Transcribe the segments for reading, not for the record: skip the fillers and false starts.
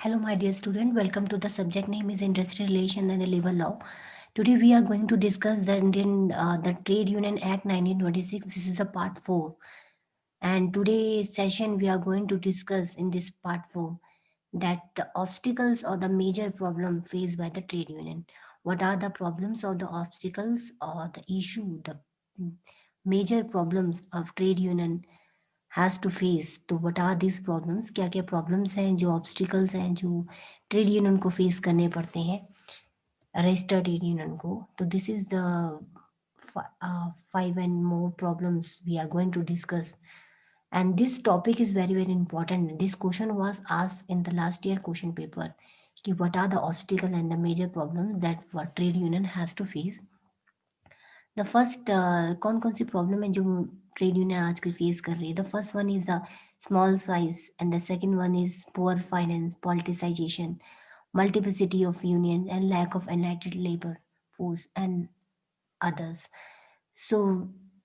Hello, my dear student. Welcome to the subject name is Industrial Relation and the Labor Law. Today we are going to discuss the Trade Union Act 1926. This is the part 4. And today's session we are going to discuss in this part 4 that the obstacles or the major problem faced by the trade union. What are the problems or the obstacles or the issue, the major problems of trade union has to face तो what are this problems क्या क्या problems हैं जो obstacles हैं जो trade union को face करने पड़ते हैं रजिस्टर्ड ट्रेड यूनियन को तो this is the 5 and more problems we are going to discuss and this topic is very important. This question was asked in the last year question paper कि what are the obstacles and the major problems that what trade union has to face. The first कौन कौन सी problem है जो trade union आजकल face कर रही है the first one is the small size and the second one is poor finance politicisation multiplicity of unions and lack of united labor force and others. So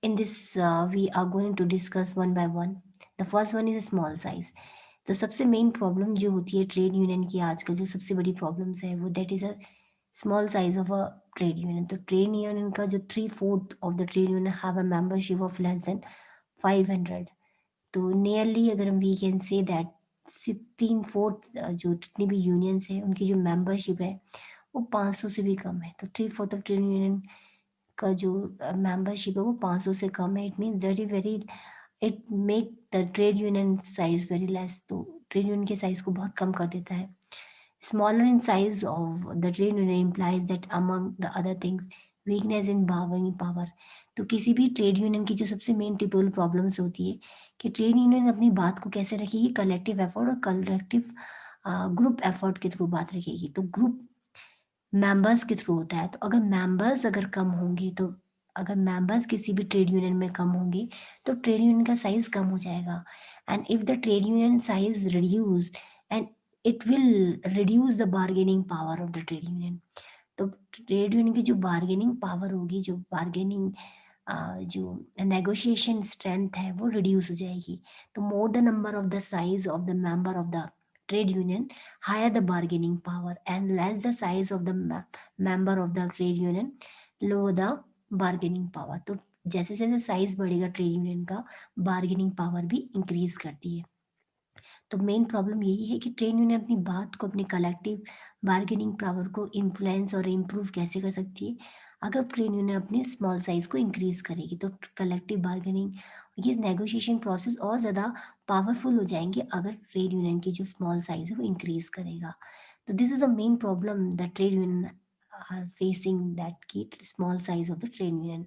in this we are going to discuss one by one. The first one is small size. तो सबसे main problem जो होती है trade union की आजकल जो सबसे बड़ी प्रॉब्लम्स है वो that is a small size of a trade union तो ट्रेड यूनियन का जो 3/4 of the trade union have a membership of less than 500 तो नियरली अगर हम वी कैन से दैट 3/4 जो जितनी भी यूनियंस है उनकी जो मेंबरशिप है वो 500 से भी कम है तो 3/4 ऑफ ट्रेड यूनियन का जो मेंबरशिप है वो 500 से कम है it means very very it make the trade union size very less तो ट्रेड यूनियन के साइज को बहुत कम कर देता है smaller in size of the trade union implies that among the other things weakness in bargaining power तो किसी भी ट्रेड यूनियन की जो सबसे मेन टिपिकल प्रॉब्लम्स होती है कि ट्रेड यूनियन अपनी बात को कैसे रखेगी कलेक्टिव एफर्ट और कलेक्टिव ग्रुप एफर्ट के थ्रू बात रखेगी तो ग्रुप मेंबर्स के थ्रू होता है तो अगर मेंबर्स अगर कम होंगे तो अगर मेंबर्स किसी भी ट्रेड यूनियन में कम होंगे तो ट्रेड यूनियन का साइज कम हो जाएगा and if the trade union size reduce and it will reduce the bargaining power of the trade union तो ट्रेड यूनियन की जो बार्गेनिंग पावर होगी जो बार्गेनिंग जो नेगोशिएशन स्ट्रेंथ है वो रिड्यूस हो जाएगी तो more the number of the size of the member of the trade union, higher the bargaining power, and less the size of the member of the trade union, lower the bargaining power. तो जैसे जैसे size बढ़ेगा trade union का bargaining power भी increase करती है तो main problem यही है कि ट्रेड यूनियन अपनी बात को अपनी कलेक्टिव बार्गेनिंग पावर को इन्फ्लुएंस और इम्प्रूव कैसे कर सकती है अगर ट्रेड यूनियन अपने स्मॉल साइज को इंक्रीज करेगी तो कलेक्टिव बार्गेनिंग ये नेगोशिएशन प्रोसेस और ज़्यादा पावरफुल हो जाएंगे अगर ट्रेड यूनियन की जो स्मॉल साइज है वो इंक्रीज करेगा तो this is the main problem the trade union are facing that की small size of the trade union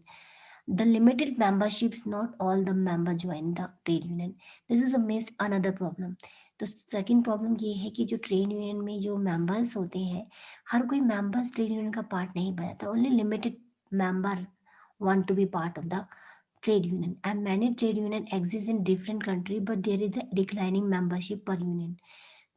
the limited membership not all the member join the trade union this is a missed another problem तो second problem ये है कि जो trade union में जो members होते हैं हर कोई मेंबर्स ट्रेड यूनियन का पार्ट नहीं बनता only limited member want to be part of the trade union and many trade union exist in different country but there is a declining membership per union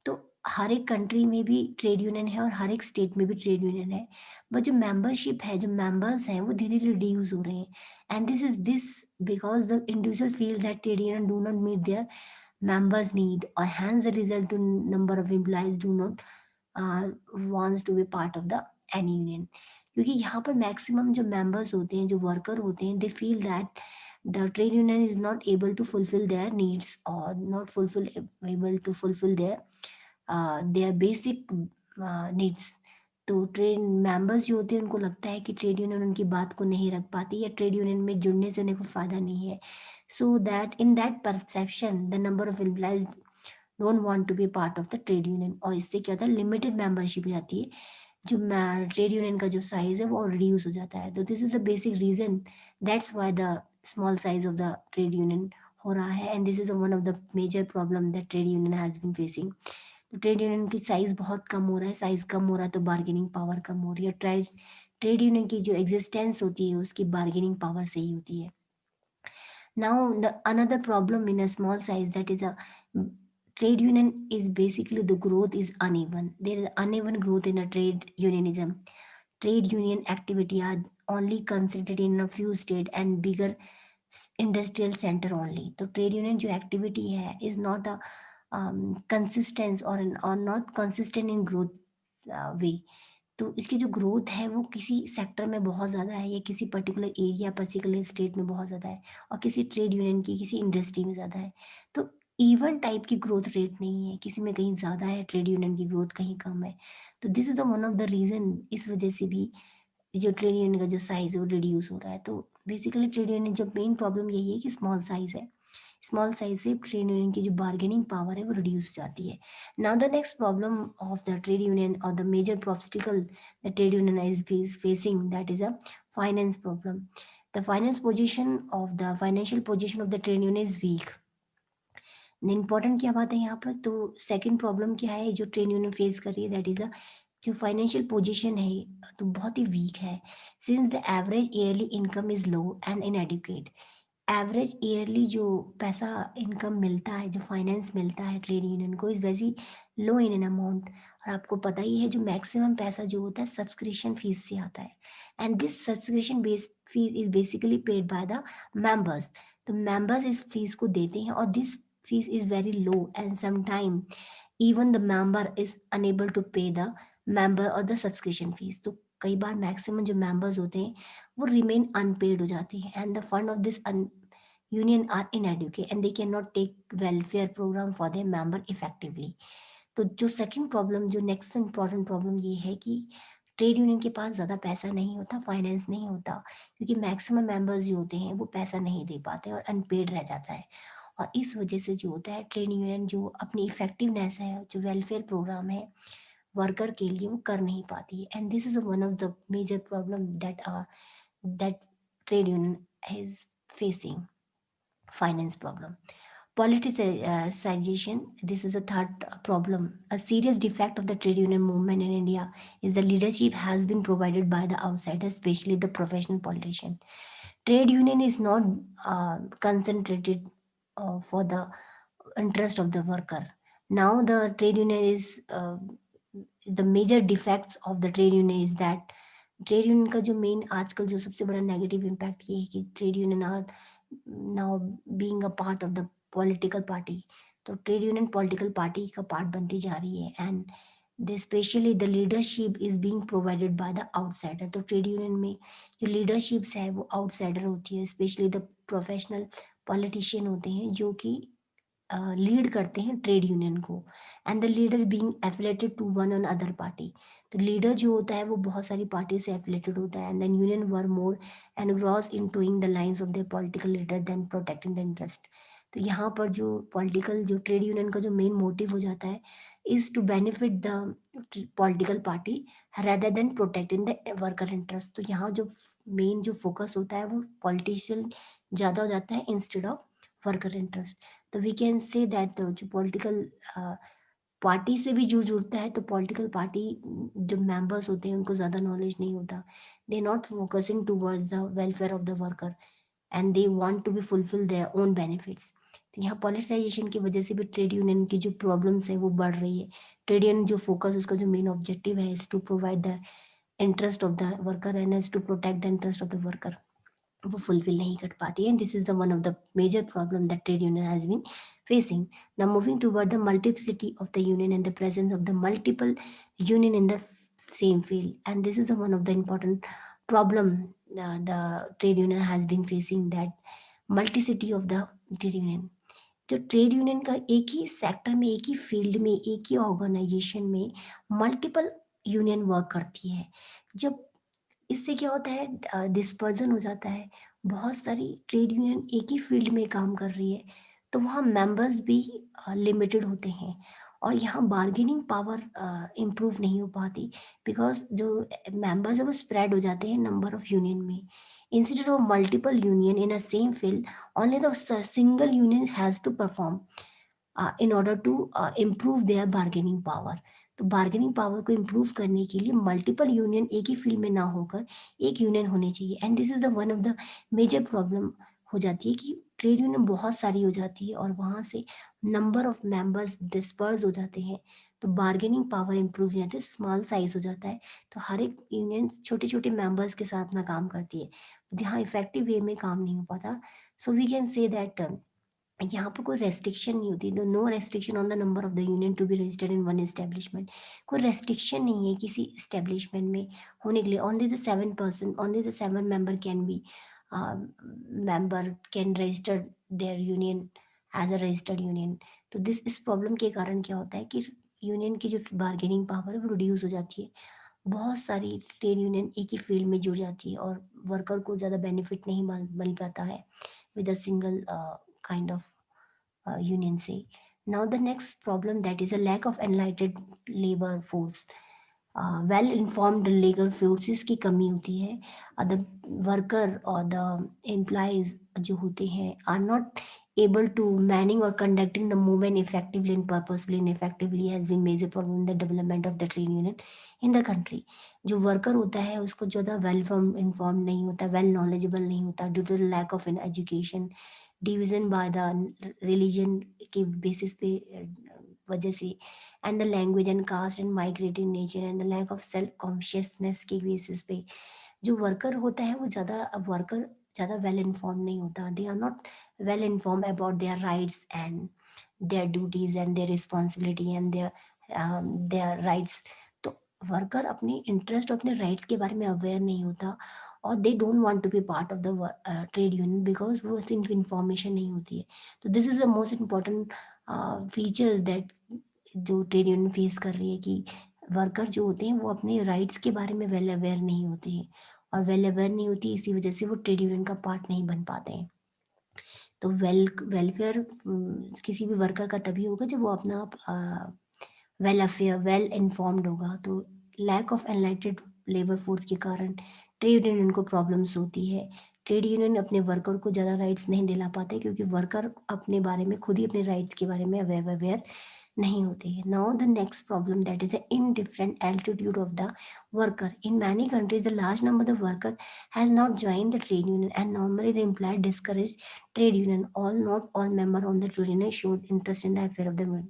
तो हर एक country में भी trade union है और हर एक state में भी trade union है बट जो मेंबरशिप है जो मेंबर्स हैं वो धीरे धीरे रिड्यूस हो रहे हैं and this because the individual feel that trade union do not meet their members need or hence the result to number of employees do not wants to be part of the any union क्योंकि यहाँ पर maximum जो members होते हैं जो worker होते हैं they feel that the trade union is not able to fulfill their needs or not fulfill able to fulfill their basic needs तो ट्रेड मेंबर्स जो होते हैं उनको लगता है कि ट्रेड यूनियन उनकी बात को नहीं रख पाती या ट्रेड यूनियन में जुड़ने से उन्हें कोई फायदा नहीं है so that in that perception the number of employees don't want to be part of the trade union और इससे क्या होता है लिमिटेड मेंबरशिप जाती है जो ट्रेड यूनियन का जो साइज है वो रिड्यूस हो जाता है तो this is the basic reason that's why the small size of the trade union हो रहा है and this is one of the major problem that trade union has been facing तो ट्रेड यूनियन की size बहुत कम हो रहा है साइज कम हो रहा है तो बार्गेनिंग पावर कम हो रही है ट्रेड यूनियन की जो एग्जिस्टेंस होती है उसकी बार्गेनिंग पावर सही होती है now the another problem in a small size that is a trade union is basically the growth is uneven there is uneven growth in a trade unionism trade union activity are only concentrated in a few states and bigger industrial center only तो trade union जो activity है is not consistence और not consistent in growth वे। तो इसकी जो growth है वो किसी सेक्टर में बहुत ज़्यादा है, या किसी पर्टिकुलर एरिया पर्टिकुलर स्टेट में बहुत ज़्यादा है, और किसी ट्रेड यूनियन की किसी इंडस्ट्री में ज़्यादा है। तो इवन टाइप की ग्रोथ रेट नहीं है, किसी में कहीं ज़्यादा है ट्रेड यूनियन की ग्रोथ, कहीं कम है। तो this is the one of the reason, इस वजह से भी जो ट्रेड यूनियन का जो साइज है वो रिड्यूस हो रहा है। तो बेसिकली ट्रेड यूनियन जो मेन प्रॉब्लम यही है कि स्मॉल साइज है, स्मॉल साइज से ट्रेड यूनियन की जो बार्गेनिंग पावर है वो रिड्यूस हो जाती है। Now the next problem of the trade union और the major obstacle the trade union is facing, that is a finance problem. The finance position of the financial position of the trade union is weak. Important क्या बात है यहाँ पर, तो second problem क्या है जो ट्रेड यूनियन फेस कर रही है, दैट इज अ जो फाइनेंशियल पोजीशन है तो बहुत ही वीक है। Since the average yearly income is low and inadequate. Average yearly जो पैसा इनकम मिलता है, जो फाइनेंस मिलता है ट्रेड यूनियन को, is very low in an amount. और आपको पता ही है जो मैक्सिमम पैसा जो होता है सब्सक्रिप्शन फीस से आता है, and this subscription base fees is basically paid by the members. तो मेंबर्स इस फीस को देते हैं, और this fees is very low, and sometime even the member is unable to pay the member or the subscription fees। तो कई बार maximum जो members होते हैं वो रिमेन अनपेड हो जाते हैं, and the fund of this union are inadequate and they cannot take welfare program for their member effectively। तो जो सेकंड प्रॉब्लम, जो नेक्स्ट इम्पॉर्टेंट प्रॉब्लम ये है कि ट्रेड यूनियन के पास ज़्यादा पैसा नहीं होता, फाइनेंस नहीं होता, क्योंकि मैक्सिमम मेंबर्स जो होते हैं वो पैसा नहीं दे पाते और अनपेड रह जाता है। और इस वजह से जो होता है ट्रेड यूनियन जो अपनी इफेक्टिवनेस है, जो वेलफेयर प्रोग्राम है वर्कर के लिए, वो कर नहीं पाती है। And this is one of the major problem that trade union is facing, finance problem। Politicization, this is the third problem. A serious defect of the trade union movement in India is the leadership has been provided by the outsiders, especially the professional politician। Trade union is not concentrated for the interest of the worker। Now the trade union is the major defects of the trade union is that trade union का जो main आजकल जो सबसे बड़ा negative impact ये है कि trade union are now being a part of the political party. तो ट्रेड यूनियन पॉलिटिकल पार्टी का पार्ट बनती जा रही है, and the specially the leadership is being provided by the outsider. तो ट्रेड यूनियन में जो लीडरशिप्स है वो आउटसाइडर होती है, स्पेशली द प्रोफेशनल पॉलिटिशियन होते हैं जो कि लीड करते हैं ट्रेड यूनियन को, and the leader being affiliated to one on other party. तो लीडर जो होता है वो बहुत सारी पार्टी से एफिलेटेड होता है, and then union were more engrossed in toeing the lines of the political leader than protecting the interest. तो यहाँ पर जो पॉलिटिकल जो ट्रेड यूनियन का जो मेन मोटिव हो जाता है is to benefit the political party rather than protecting the worker interest. तो यहाँ जो मेन जो फोकस होता है वो पॉलिटिशियन ज़्यादा हो जाता है इंस्टेड ऑफ वर्कर इंटरेस्ट। तो वी कैन से दैट जो पॉलिटिकल पार्टी से भी जो जुड़ता है, तो पॉलिटिकल पार्टी जो मेंबर्स होते हैं उनको ज़्यादा नॉलेज नहीं होता, they not focusing towards the welfare of the worker, and they want to be fulfil their own benefits. तो यहाँ पॉलिटिसाइजेशन की वजह से भी ट्रेड यूनियन की जो प्रॉब्लम्स है वो बढ़ रही है। ट्रेड यूनियन जो फोकस, उसका जो मेन ऑब्जेक्टिव है is to provide the interest of the worker and is to protect the interest of the worker, वो फुलफिल नहीं कर पाती है। This is the one of the major problem that trade union has been facing। Now moving toward the multiplicity of the union and the presence of the multiple union in the same field, and this is the one of the important problem the trade union has been facing, that multiplicity of the trade union। जो trade union का एक ही sector में, एक ही field में, एक ही organisation में multiple union work करती है। जब इससे क्या होता है, डिस्पर्जन हो जाता है, बहुत सारी ट्रेड यूनियन एक ही फील्ड में काम कर रही है, तो वहाँ मेंबर्स भी लिमिटेड होते हैं, और यहाँ बार्गेनिंग पावर इम्प्रूव नहीं हो पाती, बिकॉज जो मेंबर्स है वो स्प्रेड हो जाते हैं नंबर ऑफ यूनियन में। Instead of multiple union in a same field, only the single union has to perform in order to improve their bargaining power. तो बार्गेनिंग पावर को इम्प्रूव करने के लिए मल्टीपल यूनियन एक ही फील्ड में ना होकर एक यूनियन होनी चाहिए, and this is the one of the major problem हो जाती है कि ट्रेड यूनियन बहुत सारी हो जाती है और वहाँ से नंबर ऑफ मेंबर्स डिस्पर्स हो जाते हैं, तो बार्गेनिंग पावर इंप्रूव हो जाती है, स्मॉल साइज हो जाता है। तो हर एक यूनियन छोटे छोटे मेंबर्स के साथ ना काम करती है, जहाँ इफेक्टिव वे में काम नहीं हो पाता। So we can say that यहाँ पर कोई रेस्ट्रिक्शन नहीं होती, no restriction on the number of the union to be registered in one establishment. कोई रेस्ट्रिक्शन नहीं है किसी एस्टेब्लिशमेंट में होने के लिए। Only the 7 person, only the 7 member can be, member can register their union as a registered union. तो this इस प्रॉब्लम के कारण क्या होता है कि यूनियन की जो बार्गेनिंग पावर है वो रिड्यूस हो जाती है। बहुत सारी ट्रेड यूनियन एक ही फील्ड में जुड़ जाती है और वर्कर को ज़्यादा बेनिफिट नहीं मिल पाता है with a single kind of union say. Now the next problem, that is a lack of enlightened labor force. Well informed labour forces की कमी होती है। द वर्कर और द एम्प्लॉयज जो होते हैं are not able to manning or conducting the movement effectively and purposefully and effectively has been major problem in the development of the trade union in the country. जो worker होता है उसको ज़्यादा well inform नहीं होता, well knowledgeable नहीं होता, due to lack of in education, division by the religion के बेसिस पे वजह से, and the language and caste and migrating nature and the lack of self consciousness के बेसिस पे जो वर्कर होता है वो ज़्यादा वेल इन्फॉर्म नहीं होता। They are not well inform about their rights and their duties and their responsibility and their rights. तो वर्कर अपने इंटरेस्ट और अपने राइट्स के बारे में अवेयर नहीं होता और they don't want to be part of the trade union because वो इंफॉर्मेशन नहीं होती है। तो this is the most important features that जो ट्रेड यूनियन फेस कर रही है कि वर्कर जो होते हैं वो अपने राइट्स के बारे में वेल अवेयर नहीं होते हैं और वेल अवेयर नहीं होती, इसी वजह से वो ट्रेड यूनियन का पार्ट नहीं बन पाते हैं। तो वेलफेयर किसी भी वर्कर का तभी होगा जब वो अपना वेल अफेयर वेल इन्फॉर्म्ड होगा। तो lack of enlightened labour force के कारण ट्रेड यूनियन को प्रॉब्लम्स होती है। ट्रेड यूनियन अपने वर्कर को ज़्यादा राइट्स नहीं दिला पाते क्योंकि वर्कर अपने बारे में खुद ही अपने राइट्स के बारे में अवेयर नहीं होते हैं। Now the next problem, that is in different altitude of the worker in many countries the large number of worker has not join the trade union and normally the employ discourage trade union all not all member on the trade union showed interest in the affair of the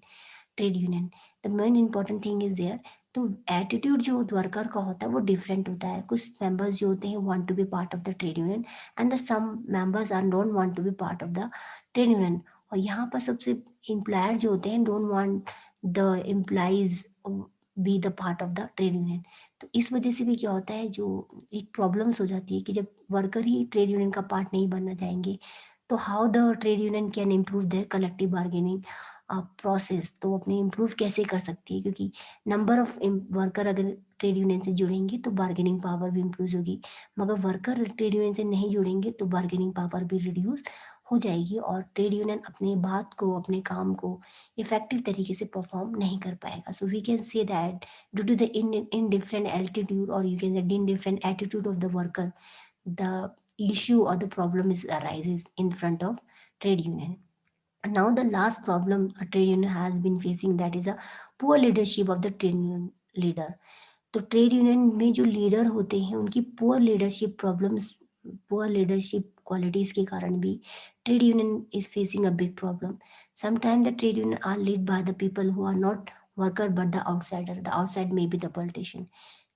trade union. The main important thing is there. तो attitude जो worker का होता है वो different होता है। कुछ members जो होते हैं want to be part of the trade union and the some members are don't want to be part of the trade union. और यहाँ पर सबसे एम्प्लॉयर जो होते हैं don't want the employees be the part of the trade union. तो इस वजह से भी क्या होता है, जो एक प्रॉब्लम्स हो जाती है कि जब वर्कर ही ट्रेड यूनियन का पार्ट नहीं बनना चाहेंगे तो how the trade union can improve their collective bargaining process. तो अपने इम्प्रूव कैसे कर सकती है, क्योंकि नंबर ऑफ वर्कर अगर ट्रेड यूनियन से जुड़ेंगे तो बार्गेनिंग पावर भी इम्प्रूव होगी, मगर वर्कर ट्रेड यूनियन से नहीं जुड़ेंगे तो बार्गेनिंग पावर भी रिड्यूस हो जाएगी और ट्रेड यूनियन अपने बात को अपने काम को इफेक्टिव तरीके से परफॉर्म नहीं कर पाएगा। So we can say that due to the in different altitude और you can in different attitude of the worker, the issue or the problem is arises in front of trade union. Now the last problem a trade union has been facing, that is a poor leadership of the trade union leader. तो trade union में जो leader होते हैं उनकी poor leadership problems, poor leadership qualities के कारण भी trade union is facing a big problem. Sometime the trade union are lead by the people who are not worker but the outsider, the outside may be the politician.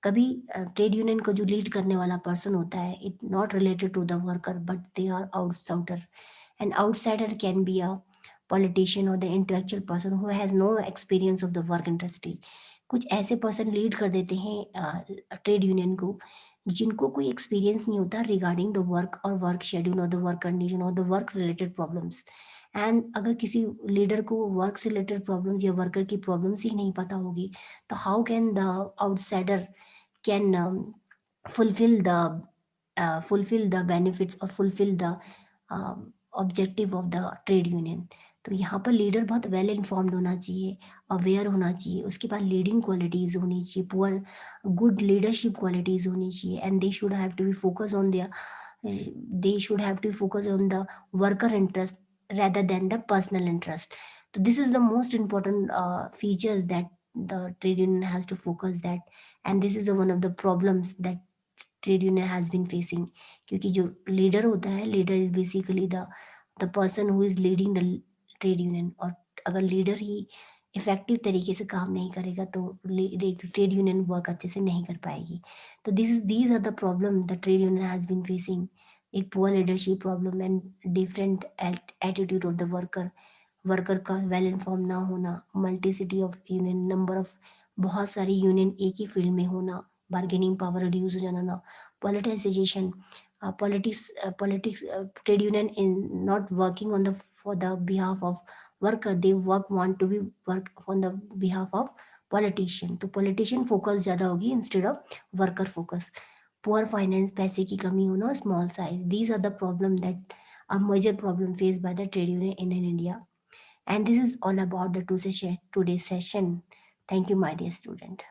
कभी trade union को जो लीड करने वाला person होता है it not related to the worker but they are outsider. An outsider can be a politician or the intellectual person who has no experience of the work industry। कुछ ऐसे person lead कर देते हैं trade union को जिनको कोई experience नहीं होता रिगार्डिंग द वर्क और वर्क शेड्यूल और द वर्क कंडीशन और the work related problems. And अगर किसी लीडर को वर्क से रिलेटेड प्रॉब्लम्स या वर्कर की प्रॉब्लम्स ही नहीं पता होगी तो how can the outsider can fulfill the benefits or fulfill the objective of the trade union. तो यहाँ पर लीडर बहुत वेल इन्फॉर्म्ड होना चाहिए, अवेयर होना चाहिए, उसके पास लीडिंग क्वालिटीज होनी चाहिए, पुअर गुड लीडरशिप क्वालिटीज होनी चाहिए and they should have to be focus on their, they should have to focus on the worker interest rather than the personal interest. So this is the most important features that the trade union has to focus that, and this is the one of the problems that trade union has been facing. क्योंकि जो leader होता है, leader is basically the person who is leading the trade union. और अगर leader ही effective तरीके से काम नहीं करेगा तो ट्रेड यूनियन वर्क अच्छे से नहीं कर पाएगी। तो this these are the problem the trade union has been facing एक poor leadership problem and different attitude of the worker, worker का वेल इन्फॉर्म ना होना, multiplicity of union, number of बहुत सारी यूनियन एक ही फील्ड में होना, बार्गेनिंग पावर रिड्यूस हो जाना ना, politicisation, politics, trade union in not working on the for the behalf of worker, they want to be work on the behalf of politician, तो politician focus ज्यादा होगी instead of worker focus, poor finance, पैसे की कमी होना, small size, these are the problem that a major problem faced by the trade union in India. And this is all about the today's session. Thank you, my dear student.